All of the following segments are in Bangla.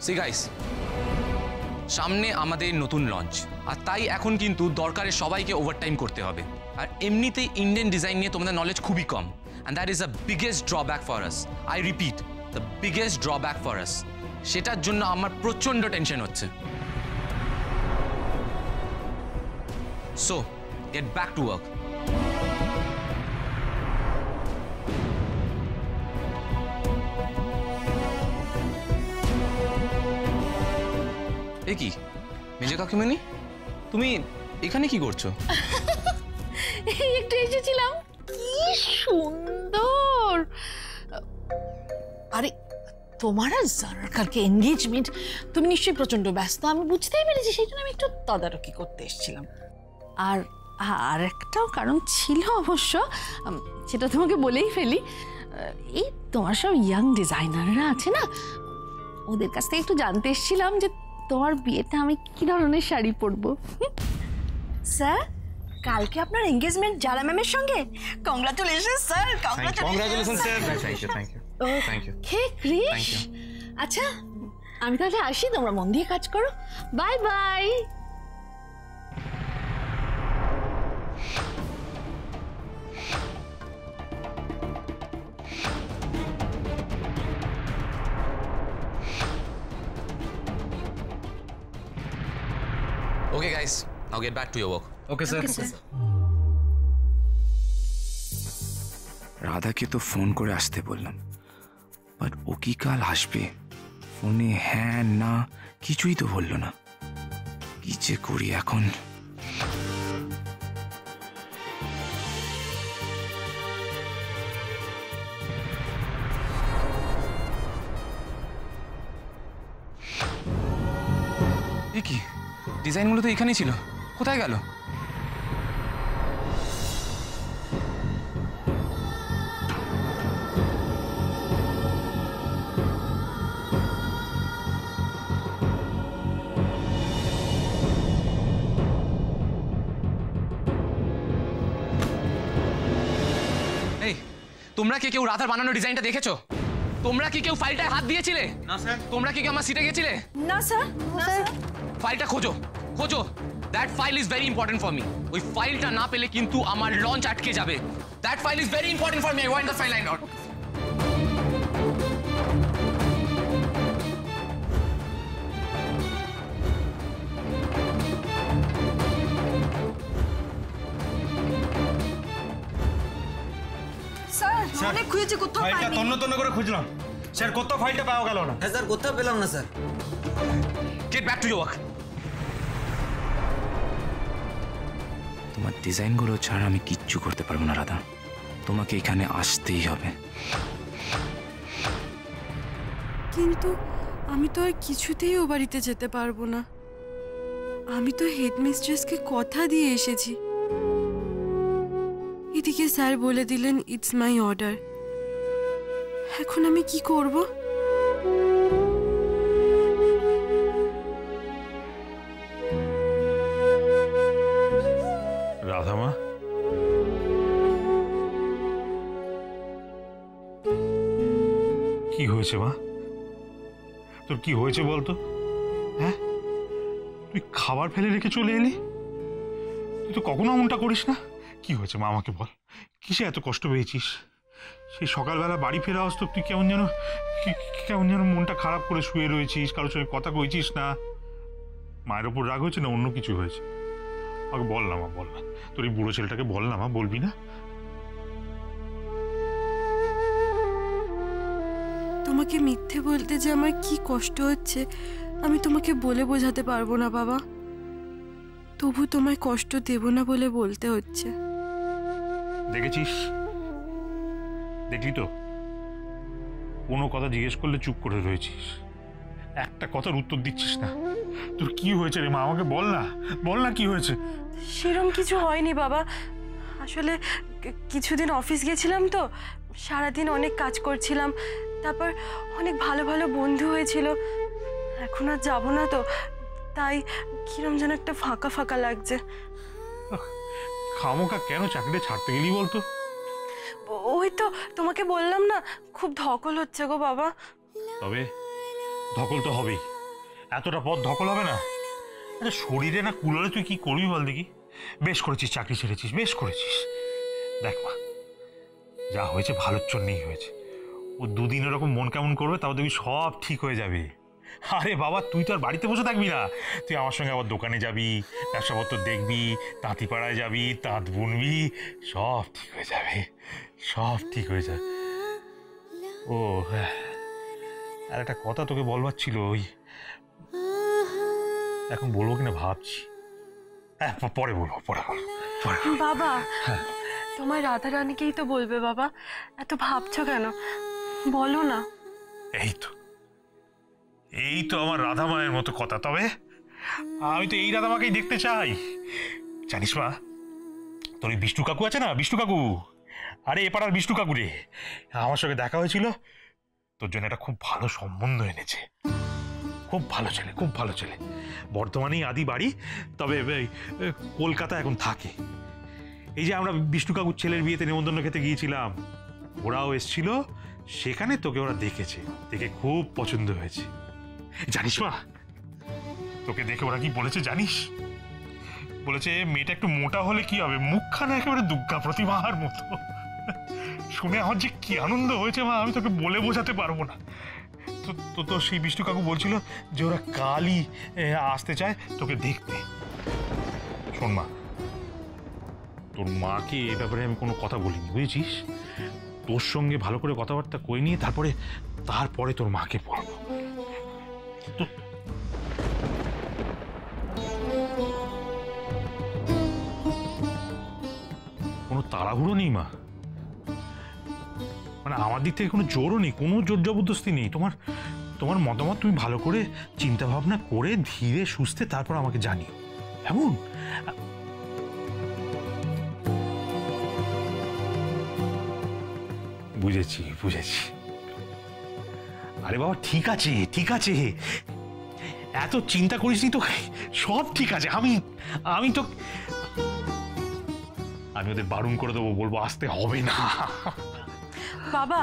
সি গাইস, সামনে আমাদের নতুন লঞ্চ, আর তাই এখন কিন্তু দরকারে সবাইকে ওভারটাইম করতে হবে। আর এমনিতেই ইন্ডিয়ান ডিজাইন নিয়ে তোমাদের নলেজ খুবই কম, and that is the biggest drawback for us. I repeat, the biggest drawback for us. সেটার জন্য আমার প্রচণ্ড টেনশন হচ্ছে। So get back to work. এ কি মেজে কাকিমণি, তুমি এখানে কি করছো? একটু এসেছিলাম। কি সুন্দর! আরে তোমার আর জারার কালকে এনগেজমেন্ট, তুমি নিশ্চয়ই প্রচন্ড ব্যস্ত, আমি বুঝতেই পেরেছি, সেই জন্য আমি একটু তদারকি করতে এসেছিলাম। আর একটাও কারণ ছিল অবশ্য, সেটা তোমাকে বলেই ফেলি। এই তোমার সব ইয়াং ডিজাইনাররা আছে না, ওদের কাছ থেকে একটু জানতে এসেছিলাম যে তোমার বিয়েতে আমি কি ধরনের শাড়ি পরবো। স্যার, কালকে আপনার এনগেজমেন্ট জারা ম্যামের সঙ্গে। Congratulation sir, congratulation sir. Thank you, thank you, thank you. Hey Krish, আচ্ছা আমি তাহলে আসি, তোমরা মন দিয়ে কাজ করো। Bye bye. Okay guys, now get back to your work. Okay sir. রাধাকে তো ফোন করে আসতে বললাম, বাট ও কি কাল আসবে? ফোনে হ্যাঁ না কিছুই তো বললো না। কি যে করি এখন? এ কি, ডিজাইনগুলো তো এখানেই ছিল, কোথায় গেল? এই, তোমরা কি কেউ রাধার বানানো ডিজাইনটা দেখেছো? তোমরা কি কেউ ফাইলটায় হাত দিয়েছিলে? না স্যার। তোমরা কি কেউ আমার সিটে গেছিলে? না স্যার। ফাইলটা খোঁজো, খোঁজো। That file is very important for me. ওই ফাইলটা না পেলে কিন্তু আমার লঞ্চ আটকে যাবে। That file is very important for me. I want the file line out. Sir, অনেক খুঁজেছি, কোথাও ফাইলটা পাইনি। তন্ন করে খুঁজলাম স্যার, কোথাও ফাইলটা পাওয়া গেল না। হ্যাঁ স্যার, কোথাও পেলাম না sir. Gate back to your work. তোমার ডিজাইনগুলো ছাড়া আমি কিচ্ছু করতে পারবো না রাধা, তোমাকে এখানে আসতেই হবে। কিন্তু আমি তো আর কিছুতেই ও বাড়িতে যেতে পারবো না। আমি তো হেডমিস্ট্রেসকে কথা দিয়ে এসেছি। এদিকে স্যার বলে দিলেন ইটস মাই অর্ডার। এখন আমি কি করব? রাধামা, কি হয়েছে মা? তোর কি হয়েছে বলতো? হ্যাঁ, তুই খাবার ফেলে রেখে চলে এলি? তুই তো কখনো এমনটা করিস না। কি হয়েছে মা, আমাকে বল, কিসে এত কষ্ট পেয়েছিস? সেই সকালবেলা বাড়ি ফেরা আসতো, তুই কেমন যেন মনটা খারাপ করে শুয়ে রয়েছিস, কারোর সঙ্গে কথা কইছিস না। মায়ের ওপর রাগ হয়েছে না অন্য কিছু হয়েছে? আমাকে বল না মা, বল না। তোর এই বুড়ো ছেলেটাকে বল না মা, বলবি না? তোমাকে মিথ্যে বলতে যে আমার কি কষ্ট হচ্ছে আমি তোমাকে বলে বোঝাতে পারবো না বাবা। তবু তোমায় কষ্ট দেব না বলে বলতে হচ্ছে। দেখেছিস, দেখলি তো, কোনো কথা জিজ্ঞেস করলে চুপ করে রয়েছিস, একটা কথার উত্তর দিচ্ছিস না। তোর কি হয়েছে রে মা, আমাকে বল না, বল না কি হয়েছে? সেরম কিছু হয়নি বাবা। আসলে কিছুদিন অফিস গেছিলাম তো, সারাদিন অনেক কাজ করছিলাম, তারপর অনেক ভালো ভালো বন্ধু হয়েছিল। এখন আর যাবো না তো, তাই কিরম যেন একটা ফাঁকা ফাঁকা লাগছে। খামোকা কেন চাকরিটা ছাড়তে গেলি বলতো? ওই তো তোমাকে বললাম না, খুব ধকল হচ্ছে গো বাবা। তবে ধকল তো হবেই, এতটা পথ ধকল হবে না? আরে শরীরে না কুলোলে তুই কি করবি বল দেখি? বেশ করেছিস, চাকরি ছেড়েছিস, বেশ করেছিস। দেখ মা, যা হয়েছে ভালোর জন্যই হয়েছে। ও দুদিন এরকম মন কেমন করবে, তাও দেখবি সব ঠিক হয়ে যাবে। আরে বাবা, তুই তো আর বাড়িতে বসে থাকবি না, তুই আমার সঙ্গে আবার দোকানে যাবি, ব্যবসাপত্র দেখবি, তাঁতিপাড়ায় যাবি, তাঁত বুনবি, সব ঠিক হয়ে যাবে, সব ঠিক হয়ে যাবে। ও হ্যাঁ, আর একটা কথা তোকে বলবার ছিল, ওই এখন বলবো কিনা ভাবছি। হ্যাঁ, পরে বলবো, পরে বলবো। বাবা, তোমার রাধা রানীকেই তো বলবে বাবা, এত ভাবছো কেন? বলো না। এই তো আমার রাধা মায়ের মতো কথা। তবে আমি তো এই রাধা মাকেই দেখতে চাই। জানিস মা, তোর ওই বিষ্ণু কাকু আছে না, বিষ্ণু কাকু, আরে এপাড়ার বিষ্ণু কাকু রে, আমার সঙ্গে দেখা হয়েছিল, তোর জন্য একটা খুব ভালো সম্বন্ধ এনেছে। খুব ভালো ছেলে, খুব ভালো ছেলে। বর্ধমানেই আদি বাড়ি, তবে কলকাতা এখন থাকে। এই যে আমরা বিষ্ণু কাকুর ছেলের বিয়েতে নেমন্তন্ন খেতে গিয়েছিলাম, ওরাও এসেছিল, সেখানে তোকে ওরা দেখেছে, দেখে খুব পছন্দ হয়েছে। জানিস মা, তোকে দেখে ওরা কি বলেছে জানিস? বলেছে মেয়েটা একটু মোটা হলে কি হবে, মুখখানা একেবারে দুর্গা প্রতিমার মতো। শুনে আমার যে কি আনন্দ হয়েছে মা, আমি তোকে বলে বোঝাতে পারবো না। তো সেই বিষ্ণু কাকু বলছিল যে ওরা কালই আসতে চায় তোকে দেখতে। শোন মা, তোর মাকে এ ব্যাপারে আমি কোনো কথা বলিনি, বুঝেছিস? তোর সঙ্গে ভালো করে কথাবার্তা কই নিয়ে তারপরে তোর মাকে বলবো। কোনো তাড়াহুড়ো নেই মা, মানে আমার দিক থেকে কোনো জোরও নেই, কোনো জোর জবরদস্তি নেই। তোমার মতামত তুমি ভালো করে চিন্তা ভাবনা করে ধীরে সুস্থে তারপর আমাকে জানিও, এমন? বুঝেছি। আরে বাবা, ঠিক আছে, ঠিক আছে, এত চিন্তা করিসনি তো, সব ঠিক আছে। আমি ওদের বারণ করে দেবো, বলবো আসতে হবে না। বাবা,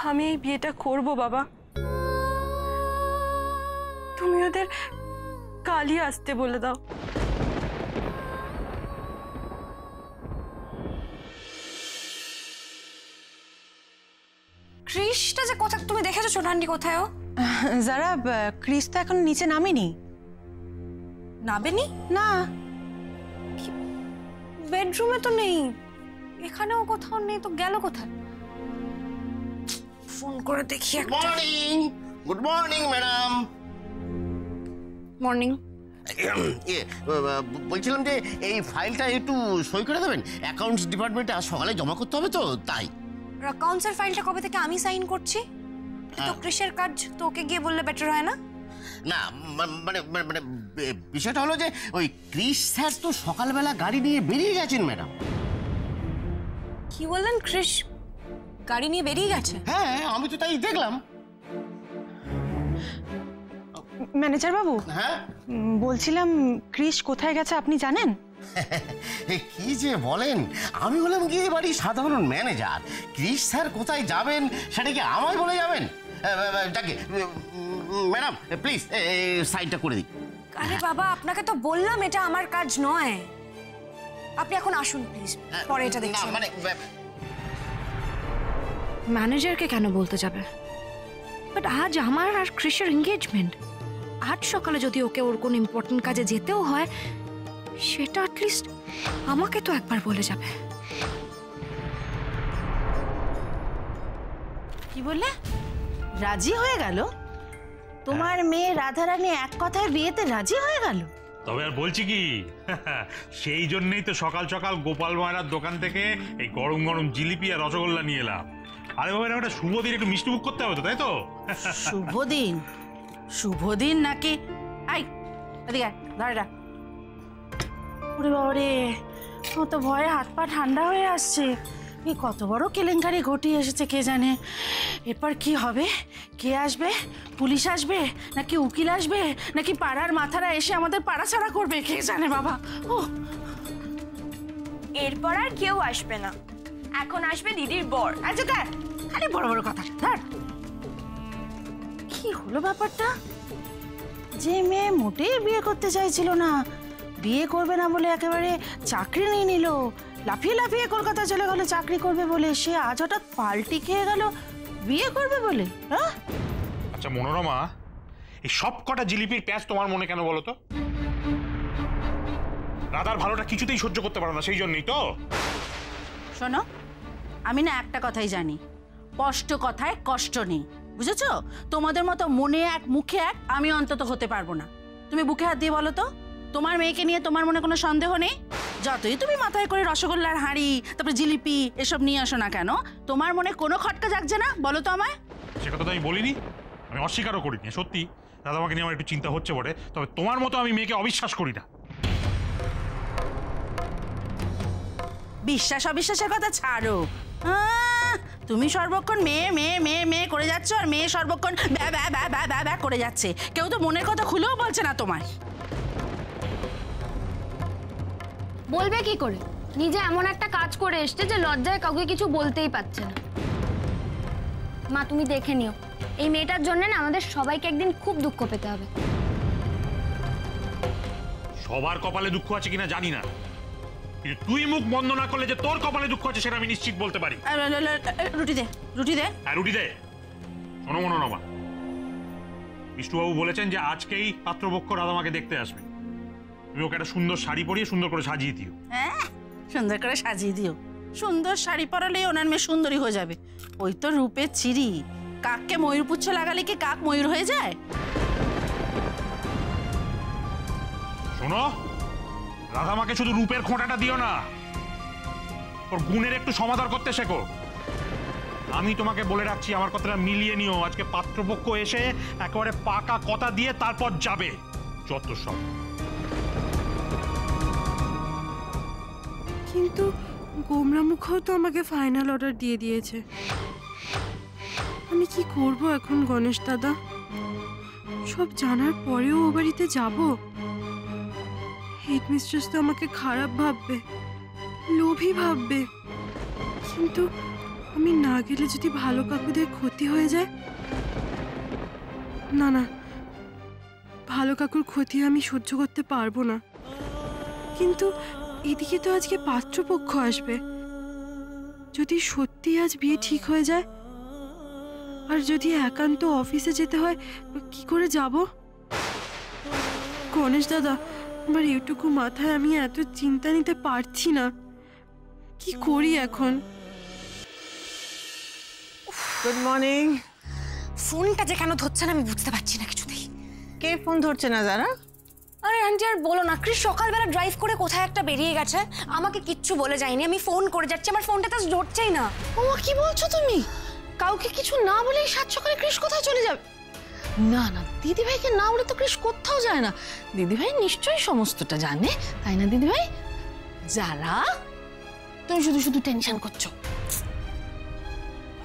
আমি এই বিয়েটা করব বাবা, তুমি ওদের কালই আসতে বলে দাও। ক্রিশটা যে কোথায় তুমি দেখেছো ছোটান্ডি কোথায়? যারা ক্রিস তো এখন নিচে নামেনি। নাবেনি না, বেডরুমে তো নেই, এখানেও কোথাও নেই, তো গেল কোথায়? ফোন করে দেখি একটা। Good morning madam. মর্নিং। বলছিলাম যে এই ফাইলটা একটু সই করে দেবেন, অ্যাকাউন্টস ডিপার্টমেন্টে আজ সকালে জমা করতে হবে তো, তাই। অ্যাকাউন্টসের ফাইলটা কবে থেকে আমি সাইন করছি? তো ক্রিশের কাজ তো ওকে গিয়ে বললে বেটার হয় না? না মানে মানে বিষয়টা হলো যে ওই ক্রিশ স্যার তো সকালবেলা গাড়ি নিয়ে বেরিয়ে গেছেন ম্যাডাম। কি বললেন? ক্রিশ গাড়ি নিয়ে বেরিয়ে গেছে? হ্যাঁ, আমি তো তাই দেখলাম। ম্যানেজার বাবু, হ্যাঁ বলছিলাম ক্রিশ কোথায় গেছে আপনি জানেন? কি যে বলেন, আমি হলাম গিয়ে বাড়ি সাধারণ ম্যানেজার, ক্রিশ স্যার কোথায় যাবেন সেটা কি আমায় বলে যাবেন? যাকে ম্যাডাম প্লিজ সাইনটা করে দিন। আরে বাবা, আপনাকে তো বললাম এটা আমার কাজ নয়, আপনি এখন আসুন প্লিজ, পরে এটা দেখছি। মানে ম্যানেজারকে কেন বলতে যাবে? বাট আজ আমার আর ক্রিশের এঙ্গেজমেন্ট, আজ সকালে যদি ওকে ওর কোন ইম্পর্টেন্ট কাজে যেতেও হয়, সেটা অ্যাটলিস্ট আমাকে তো একবার বলে যাবে। কি বললে? রাজি হয়ে গেল? তোমার মেয়ে রাধারানী এক কথায় বিয়েতে রাজি হয়ে গেল? তবে আর বলছি কি, সেই জন্যই তো সকাল সকাল গোপাল ময়রার দোকান থেকে এই গরম গরম জিলিপি আর রসগোল্লা নিয়ে এলাম। আরে বাবা, একটা শুভ দিন একটু মিষ্টি মুখ করতে হবে তো, তাই তো? শুভ দিন? শুভ দিন নাকি? আই এদিকে ধরে রাখ। ওরে বাবা রে, ও তো ভয়ে হাত পা ঠান্ডা হয়ে আসছে। এই কত বড় কেলেঙ্কারি ঘটিয়ে এসেছে কে জানে। এরপর কি হবে? কে আসবে? পুলিশ আসবে নাকি উকিল আসবে নাকি পাড়ার মাথারা এসে আমাদের পাড়া ছাড়া করবে কে জানে বাবা। ও এরপর আর কেউ আসবে না, এখন আসবে দিদির বর। আচ্ছা দেখ, খালি বড় বড় কথা ধর। কি হলো ব্যাপারটা? যে মেয়ে মোটেই বিয়ে করতে চাইছিল না, বিয়ে করবে না বলে একেবারে চাকরি নিয়ে নিল, লাফিয়ে লাফিয়ে কলকাতা চলে গেল চাকরি করবে বলে, সে আজ হঠাৎ পাল্টি খেয়ে গেল বিয়ে করবে বলে। হ্যাঁ আচ্ছা মনোরমা, এই সব কটা জিলিপির প্যাঁচ তোমার মনে কেন বলো তো? রাধার ভালোটা কিছুতেই সহ্য করতে পারো না, সেই জন্যই তো। শোনো, আমি না একটা কথাই জানি, স্পষ্ট কথায় কষ্ট নেই, বুঝেছো? তোমাদের মতো মনে এক মুখে এক আমি অন্তত হতে পারবো না। তুমি বুকে হাত দিয়ে বলো তো, তোমার মেয়েকে নিয়ে তোমার মনে কোনো সন্দেহ নেই? যতই তুমি মাথায় করে রসগোল্লার হাঁড়ি, তারপরে জিলিপি এসব নিয়ে আসো না কেন, তোমার মনে কোনো খটকা জাগছে না? বলো তো আমায়। সে কথা তো আমি বলিনি, আমি অস্বীকারও করিনি। সত্যি দাদা আমাকে নিয়ে আমার একটু চিন্তা হচ্ছে বটে, তবে তোমার মতো আমি মেয়েকে অবিশ্বাস করি না। বিশ্বাস অবিশ্বাসের কথা ছাড়ো, তুমি সর্বক্ষণ মেয়ে মেয়ে মেয়ে মেয়ে করে যাচ্ছ, আর মেয়ে সর্বক্ষণ ব্যা ব্যা ব্যা ব্যা ব্যা ব্যা করে যাচ্ছে। কেউ তো মনের কথা খুলেও বলছে না তোমার। বলবে কি করে? নিজে এমন একটা কাজ করে এসছে যে লজ্জায় কাউকে কিছু বলতেই পারছে না। মা তুমি দেখে নিও, এই মেয়েটার জন্য না আমাদের সবাইকে একদিন খুব দুঃখ পেতে হবে। সবার কপালে দুঃখ আছে কিনা জানি না, কিন্তু তুই মুখ বন্ধ না করলে যে তোর কপালে দুঃখ আছে সেটা আমি নিশ্চিত বলতে পারি। রুটি দে, রুটি দে। হ্যাঁ রুটি দে। শোনো মনোরমা, বিষ্ণুবাবু বলেছেন যে আজকেই পাত্রপক্ষ রাধামাকে দেখতে আসবে। তুমি ওকে একটা সুন্দর শাড়ি পরিয়ে সুন্দর করে সাজিয়ে দিও। হ্যাঁ, সুন্দর করে সাজিয়ে দিও। সুন্দর শাড়ি পরালেই ওনার মেয়ে সুন্দরী হয়ে যাবে। ওই তো রূপের চিরি, কাককে ময়ূর পুচ্ছ লাগালে কি কাক ময়ূর হয়ে যায়? শোনো, রাধামাকে শুধু রূপের খোঁটাটা দিও না, ওর গুণের একটু সমাদর করতে শেখো। আমি তোমাকে বলে রাখছি, আমার কথাটা মিলিয়ে নিও। আজকে পাত্রপক্ষ এসে একেবারে পাকা কথা দিয়ে তারপর যাবে। যত সব। কিন্তু গোমরা মুখও তো আমাকে ফাইনাল অর্ডার দিয়ে দিয়েছে। আমি কি করব এখন গণেশ দাদা? সব জানার পরেও ও বাড়িতে যাব? হেডমিস্ট্রেস তো আমাকে খারাপ ভাববে, লোভী ভাববে। কিন্তু আমি না গেলে যদি ভালো কাকুদের ক্ষতি হয়ে যায়? না না, ভালো কাকুর ক্ষতি আমি সহ্য করতে পারবো না। কিন্তু এদিকে তো আজকে পাত্রপক্ষ আসবে। যদি সত্যি আজ বিয়ে ঠিক হয়ে যায়, আর যদি একান্ত অফিসে যেতে হয়, কি করে যাব? গণেশ দাদা, আমার এটুকু মাথায় আমি এত চিন্তা নিতে পারছি না। কি করি এখন? Good morning. ফোনটা যে কেন ধরছে না আমি বুঝতে পারছি না কিছুতেই। কে ফোন ধরছে না যারা? আরে আন্টি আর বলো না, ক্রিস সকালবেলা ড্রাইভ করে কোথায় একটা বেরিয়ে গেছে, আমাকে কিচ্ছু বলে যায়নি। আমি ফোন করে যাচ্ছি, আমার ফোনটা তো ধরছেই না। ও কি বলছো তুমি? কাউকে কিছু না বলেই সাত সকালে ক্রিস কোথায় চলে যাবে? না না, দিদিভাইকে না বলে তো ক্রিস কোথাও যায় না। দিদিভাই নিশ্চয়ই সমস্তটা জানে, তাই না দিদিভাই? যারা তুমি শুধু শুধু টেনশন করছো।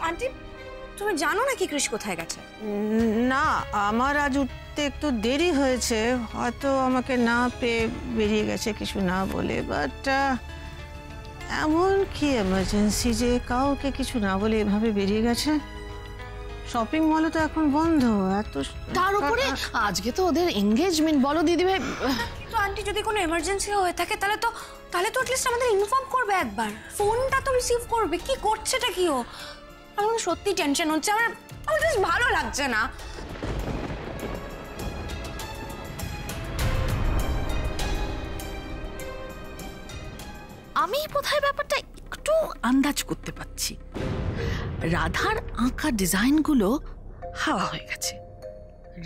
আন্টি তুমি জানো না কি ক্রিস কোথায় গেছে? না, আমার আজ উঠতে একটু দেরি হয়েছে, হয়তো আমাকে না পেয়ে বেরিয়ে গেছে কিছু না বলে। বাট এমন কি এমার্জেন্সি যে কাউকে কিছু না বলে এভাবে বেরিয়ে গেছে? শপিং মলে তো এখন বন্ধ। এত তার উপরে আজকে তো ওদের এনগেজমেন্ট। বলো দিদিভাই। তো আন্টি যদি কোনো এমার্জেন্সি হয়ে থাকে তাহলে তো অ্যাটলিস্ট আমাদের ইনফর্ম করবে একবার, ফোনটা তো রিসিভ করবে। কি করছেটা কি ও? আমার সত্যি টেনশন হচ্ছে, আমার বেশ ভালো লাগছে না। আমি বোধহয় ব্যাপারটা একটু আন্দাজ করতে পারছি। রাধার আঁকা ডিজাইনগুলো হাওয়া হয়ে গেছে,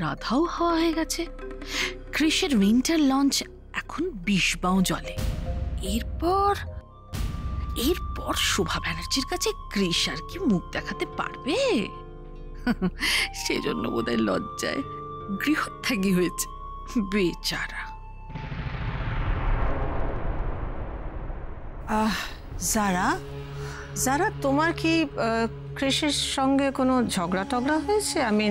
রাধাও হাওয়া হয়ে গেছে। ক্রিসের উইন্টার লঞ্চ এখন 20 বাউ জলে। এরপর শোভা ব্যানার্জির কাছে ক্রিস আর কি মুখ দেখাতে পারবে? সেজন্য বোধহয় লজ্জায় গৃহত্যাগী হয়েছে বেচারা। যারা যারা তোমার কি ক্রিসের সঙ্গে কোনো ঝগড়া টগড়া হয়েছে? আমি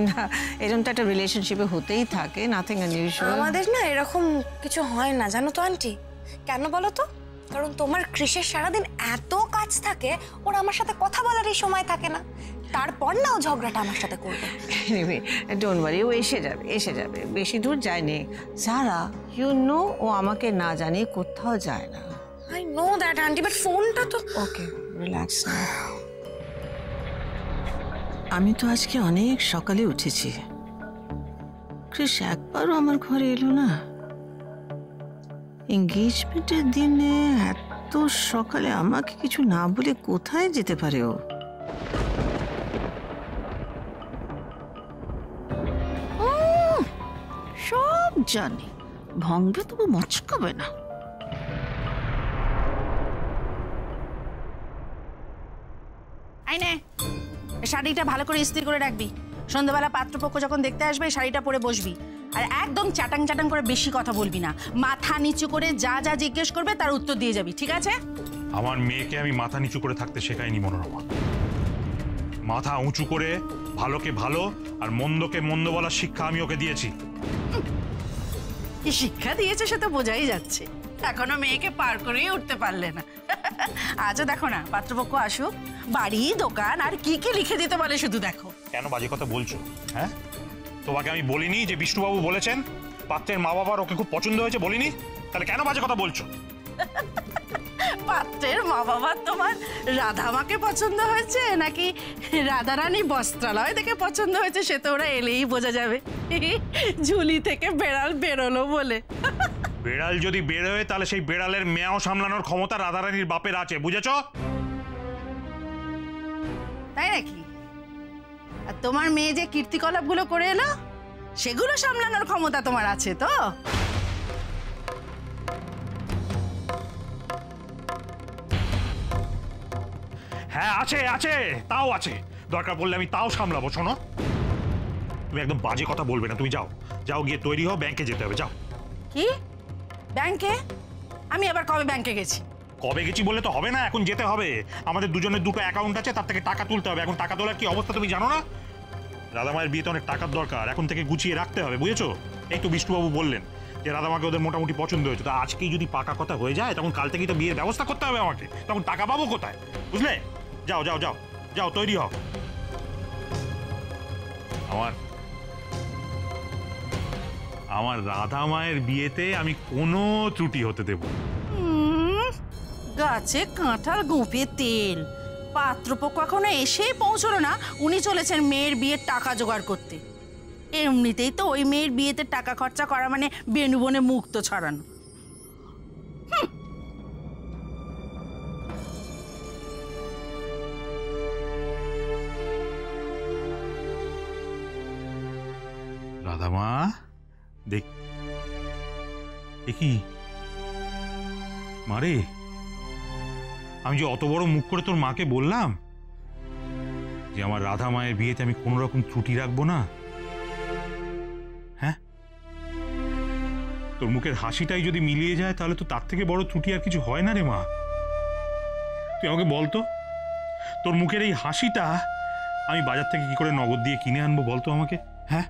এরকম তো একটা রিলেশনশিপে হতেই থাকে, নাথিং আনইউজুয়াল। আমাদের না এরকম কিছু হয় না জানো তো আন্টি। কেন বলো তো? কারণ তোমার কৃষের সারাদিন এত কাজ থাকে, ওর আমার সাথে কথা বলারই সময় থাকে না। তারপর না ও ঝগড়াটা আমার সাথে করবে। ডোন্ট ওয়ারি, ও এসে যাবে, বেশি দূর যায়নি। সারা, ইউ নো ও আমাকে না জানিয়ে কোথাও যায় না। I know that aunty, but ফোনটা তো। ওকে, রিল্যাক্স না। আমি তো আজকে অনেক সকালে উঠেছি, কৃষ একবারও আমার ঘরে এলো না। এঙ্গেজমেন্টের দিনে এত সকালে আমাকে কিছু না বলে কোথায় যেতে পারে ও? সব জানি, ভঙ্গে তবু মচকাবে না। আইনে শাড়িটা ভালো করে ইস্ত্রি করে রাখবি। সন্ধ্যাবেলা পাত্রপক্ষ যখন দেখতে আসবে শাড়িটা পরে বসবি। আর একদম চাটাং চাটাং করে বেশি কথা বলবি না। মাথা নিচু করে যা যা জিজ্ঞেস করবে তার উত্তর দিয়ে যাবি, ঠিক আছে? আমার মেয়েকে আমি মাথা নিচু করে থাকতে শেখাইনি মনোরমা। মাথা উঁচু করে ভালোকে ভালো আর মন্দকে মন্দ বলার শিক্ষা আমি ওকে দিয়েছি। কি শিক্ষা দিয়েছে সে তো বোঝাই যাচ্ছে, এখনো মেয়েকে পার করেই উঠতে পারলে না। আজও দেখো না, পাত্রপক্ষ আসুক, বাড়ি দোকান আর কি কি লিখে দিতে বলে শুধু দেখো। কেন বাজে কথা বলছো? হ্যাঁ, তোমাকে আমি বলিনি যে বিষ্ণুবাবু বলেছেন পাত্রের মা বাবার ওকে খুব পছন্দ হয়েছে? বলিনি? তাহলে কেন বাজে কথা বলছো? পাত্রের মা বাবার তোমার রাধামাকে পছন্দ হয়েছে নাকি রাধারানী বস্ত্রালয় দেখে পছন্দ হয়েছে সে তো ওরা এলেই বোঝা যাবে। ঝুলি থেকে বেড়াল বেরোলো বলে। বেড়াল যদি বেরোয় তাহলে সেই বেড়ালের মেয়াও সামলানোর ক্ষমতা রাধারানীর বাপের আছে, বুঝেছ? তাই নাকি? আর তোমার মেয়ে যে কীর্তিকলাপ গুলো করে এলো সেগুলো সামলানোর ক্ষমতা তোমার আছে তো? হ্যাঁ আছে, আছে, তাও আছে। দরকার পড়লে আমি তাও সামলাবো। শোনো, তুমি একদম বাজে কথা বলবে না। তুমি যাও, যাও গিয়ে তৈরি হও, ব্যাংকে যেতে হবে। যাও। কি ব্যাংকে? আমি আবার কবে ব্যাংকে গেছি? কবে গেছি বললে তো হবে না, এখন যেতে হবে। আমাদের দুজনের দুটো অ্যাকাউন্ট আছে, তার থেকে টাকা তুলতে হবে। এখন টাকা তোলার কি অবস্থা তুমি জানো না? রাধামায়ের বিয়েতে অনেক টাকার দরকার, এখন থেকে গুছিয়ে রাখতে হবে, বুঝেছো? এই তো বিষ্ণুবাবু বললেন যে রাধামাকে ওদের মোটামুটি পছন্দ হয়েছে, তো আজকেই যদি পাকা কথা হয়ে যায় তখন কাল থেকেই তো বিয়ের ব্যবস্থা করতে হবে আমাকে, তখন টাকা পাবো কোথায়? বুঝলে? যাও যাও যাও যাও, তৈরি হও। আমার রাধা মায়ের বিয়েতে আমি কোনো ত্রুটি হতে দেব না। গাছে কাঁঠাল গোঁফে তেল। পাত্রপক্ষ এখনো এসেই পৌঁছলো না, উনি চলেছেন মেয়ের বিয়ের টাকা জোগাড় করতে। এমনিতেই তো ওই মেয়ের বিয়েতে টাকা খরচা করা মানে বেনুবনে মুক্ত ছড়ানো। রাধামা, দেখ কি মারে, আমি যে অত বড় মুখ করে তোর মাকে বললাম যে আমার রাধা মায়ের বিয়েতে আমি কোনো রকম ত্রুটি রাখবো না। হ্যাঁ, তোর মুখের হাসিটাই যদি মিলিয়ে যায় তাহলে তো তার থেকে বড় ত্রুটি আর কিছু হয় না রে মা। তুই আমাকে বলতো, তোর মুখের এই হাসিটা আমি বাজার থেকে কি করে নগদ দিয়ে কিনে আনবো বলতো আমাকে? হ্যাঁ,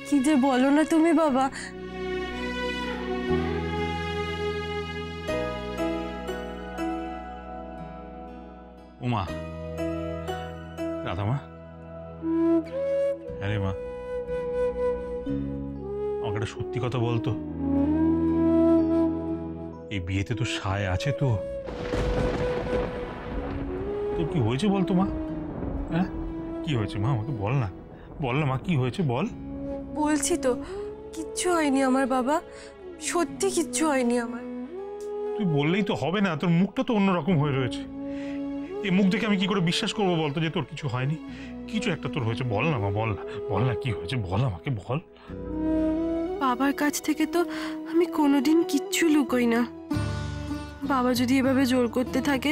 কি যে বলো না তুমি বাবা। ওমা, রাধামা, আরে মা, আমাকে একটা সত্যি কথা বলতো, এই বিয়েতে তো সায় আছে তো? তোর কি হয়েছে বলতো মা? হ্যাঁ, কি হয়েছে মা? আমাকে বল না, বল না মা, কি হয়েছে বল। বলছি তো, কিচ্ছু হয়নি আমার বাবা, সত্যি কিচ্ছু হয়নি আমার। তুই বললেই তো হবে না, তোর মুখটা তো অন্যরকম হয়ে রয়েছে। এই মুখ দেখে আমি কি করে বিশ্বাস করবো বলতো যে তোর কিছু হয়নি? কিছু একটা তোর হয়েছে, বল না মা, বল না, বল না কি হয়েছে, বল আমাকে, বল। বাবার কাছ থেকে তো আমি কোনোদিন কিচ্ছু লুকোই না। বাবা যদি এভাবে জোর করতে থাকে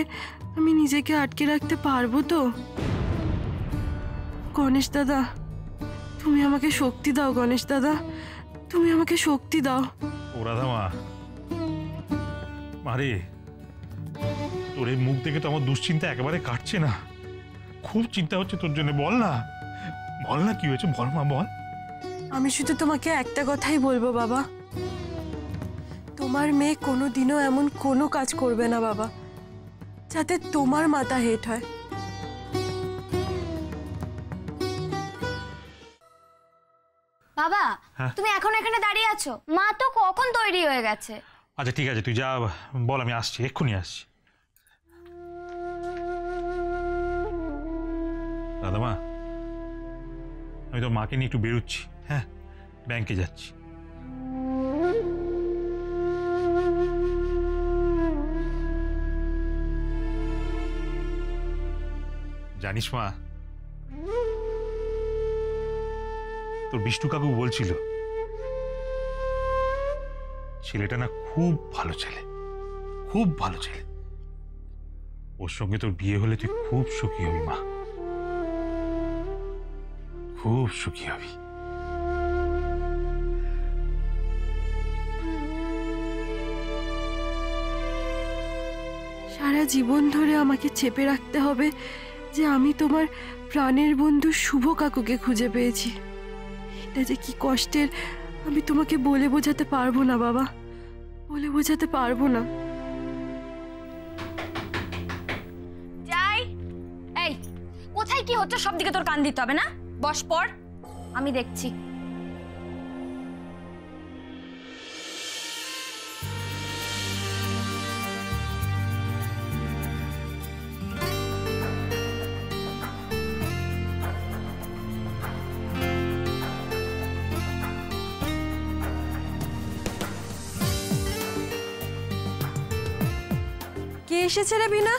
আমি নিজেকে আটকে রাখতে পারবো তো? গণেশ দাদা, তুমি আমাকে শক্তি দাও। গণেশ দাদা, তুমি আমাকে শক্তি দাও। ও রাধামা, মারে, তোর এই মুখ দেখে তো আমার দুশ্চিন্তা একেবারে কাটছে না। খুব চিন্তা হচ্ছে তোর জন্য। বল না, বল না কি হয়েছে, বল মা, বল। আমি শুধু তোমাকে একটা কথাই বলবো বাবা, তোমার মেয়ে কোনোদিনও এমন কোনো কাজ করবে না বাবা যাতে তোমার মাথা হেট হয়। বাবা তুমি এখন এখানে দাঁড়িয়ে আছো? মা তো কখন তৈরি হয়ে গেছে। আচ্ছা ঠিক আছে, তুই যা, বল, আমি আসছি, এক্ষুনি আসছি। দাদামা, আমি তোর মাকে নিয়ে একটু বেরোচ্ছি। হ্যাঁ, ব্যাংকে যাচ্ছি। জানিস মা, তোর বিষ্ণু কাকু বলছিল ছেলেটা না খুব ভালো ছেলে, খুব ভালো ছেলে। ওর সঙ্গে তোর বিয়ে হলে তুই খুব সুখী হবি মা, খুব সুখী হবি। সারা জীবন ধরে আমাকে চেপে রাখতে হবে যে আমি তোমার প্রাণের বন্ধু শুভ কাকুকে খুঁজে পেয়েছি। এটা যে কি কষ্টের আমি তোমাকে বলে বোঝাতে পারবো না বাবা, বলে বোঝাতে পারবো না। যাই, এই কোথায় কি হচ্ছে সব দিকে তোর কান দিতে হবে না? বস পড়, আমি দেখছি। কে এসেছে রে বিনা?